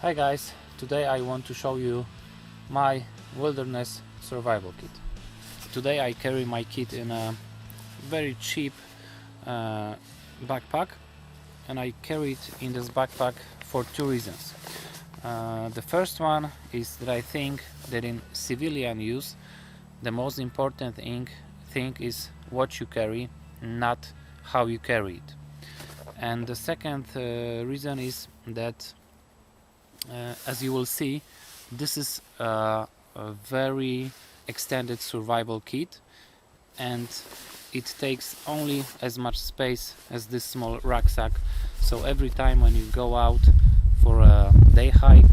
Hi guys, today I want to show you my wilderness survival kit. Today I carry my kit in a very cheap backpack, and I carry it in this backpack for two reasons. The first one is that I think that in civilian use the most important thing is what you carry, not how you carry it. And the second reason is that as you will see, this is a very extended survival kit, and it takes only as much space as this small rucksack. So every time when you go out for a day hike,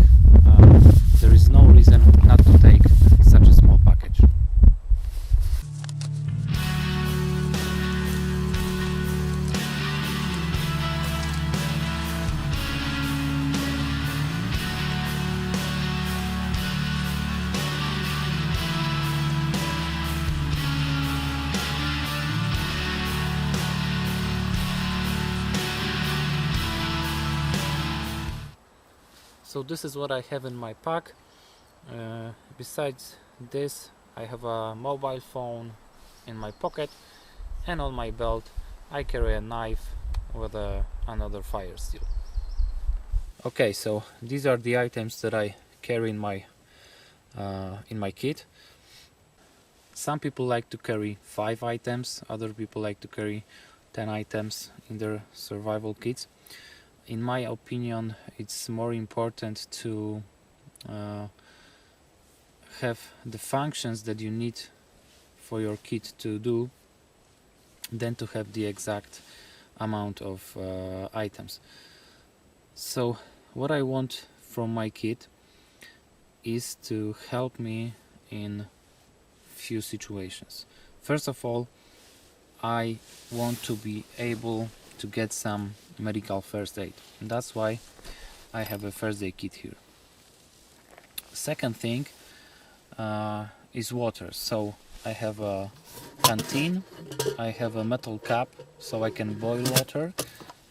there is no reason not to take such a small package. So this is what I have in my pack. Besides this, I have a mobile phone in my pocket, and on my belt I carry a knife with another fire steel. Okay, so these are the items that I carry in my kit. Some people like to carry 5 items, other people like to carry 10 items in their survival kits. In my opinion, it's more important to have the functions that you need for your kit to do than to have the exact amount of items. So what I want from my kit is to help me in few situations. First of all, I want to be able to get some medical first aid, and that's why I have a first aid kit here. Second thing is water. So I have a canteen, I have a metal cup so I can boil water,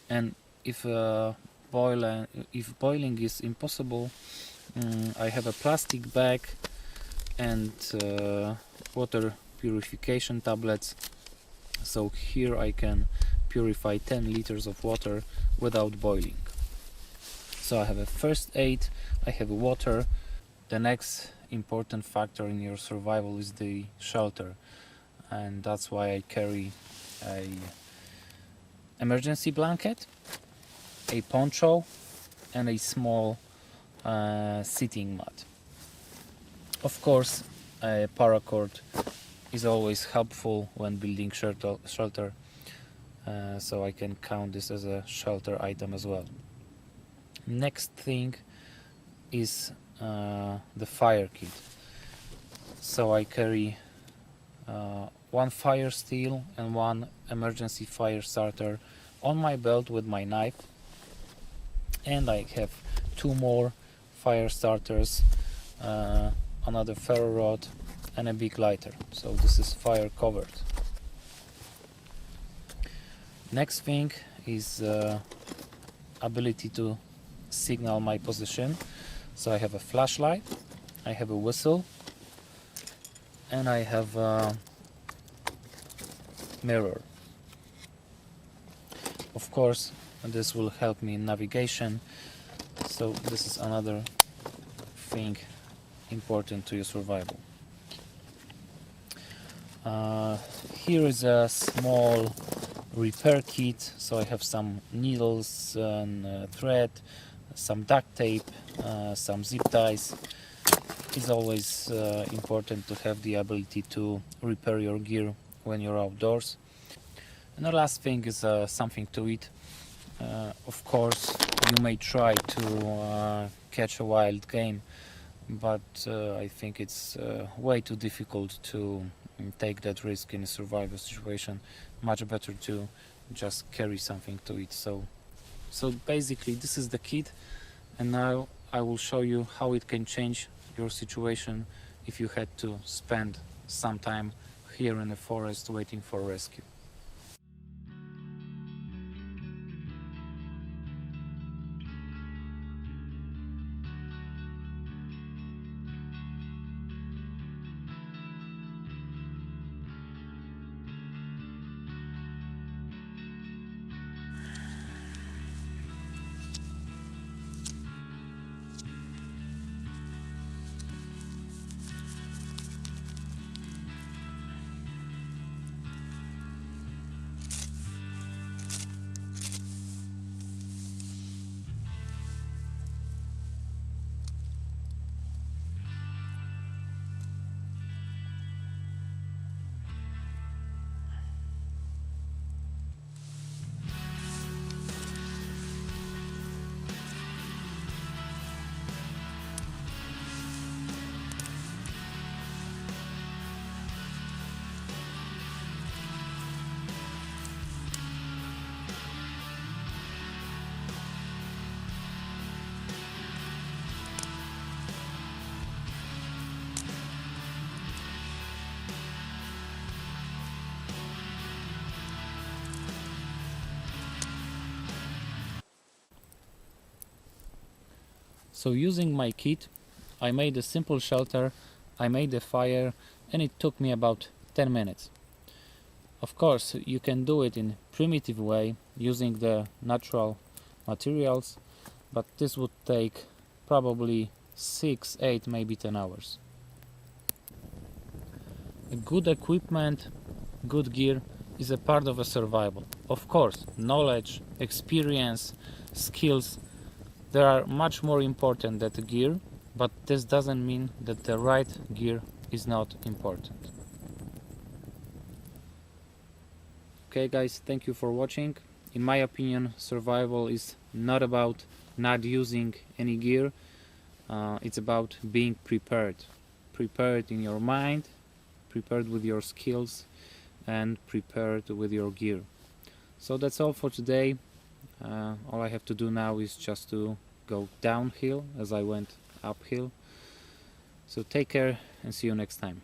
and if boiling is impossible, I have a plastic bag and water purification tablets. So here I can purify 10 liters of water without boiling. So I have a first aid, I have water. The next important factor in your survival is the shelter, and that's why I carry a emergency blanket, a poncho, and a small sitting mat. Of course, a paracord is always helpful when building shelter, so I can count this as a shelter item as well. Next thing is the fire kit. So I carry one fire steel and one emergency fire starter on my belt with my knife, and I have 2 more fire starters, another ferro rod and a big lighter, so this is fire covered. Next thing is ability to signal my position. So I have a flashlight, I have a whistle, and I have a mirror. Of course, this will help me in navigation, so this is another thing important to your survival. Here is a small repair kit, so I have some needles and thread, some duct tape, some zip ties. It's always important to have the ability to repair your gear when you're outdoors. And the last thing is something to eat. Of course, you may try to catch a wild game, but I think it's way too difficult to take that risk in a survival situation. Much better to just carry something to eat. So basically this is the kit, and now I will show you how it can change your situation if you had to spend some time here in the forest waiting for rescue. So using my kit, I made a simple shelter, I made a fire, and it took me about 10 minutes. Of course, you can do it in primitive way using the natural materials, but this would take probably 6, 8, maybe 10 hours. Good equipment, good gear is a part of a survival. Of course, knowledge, experience, skills, they are much more important than the gear, but this doesn't mean that the right gear is not important. Okay guys, thank you for watching. In my opinion, survival is not about not using any gear, it's about being prepared. Prepared in your mind, prepared with your skills, and prepared with your gear. So that's all for today. All I have to do now is just to go downhill as I went uphill. So take care and see you next time.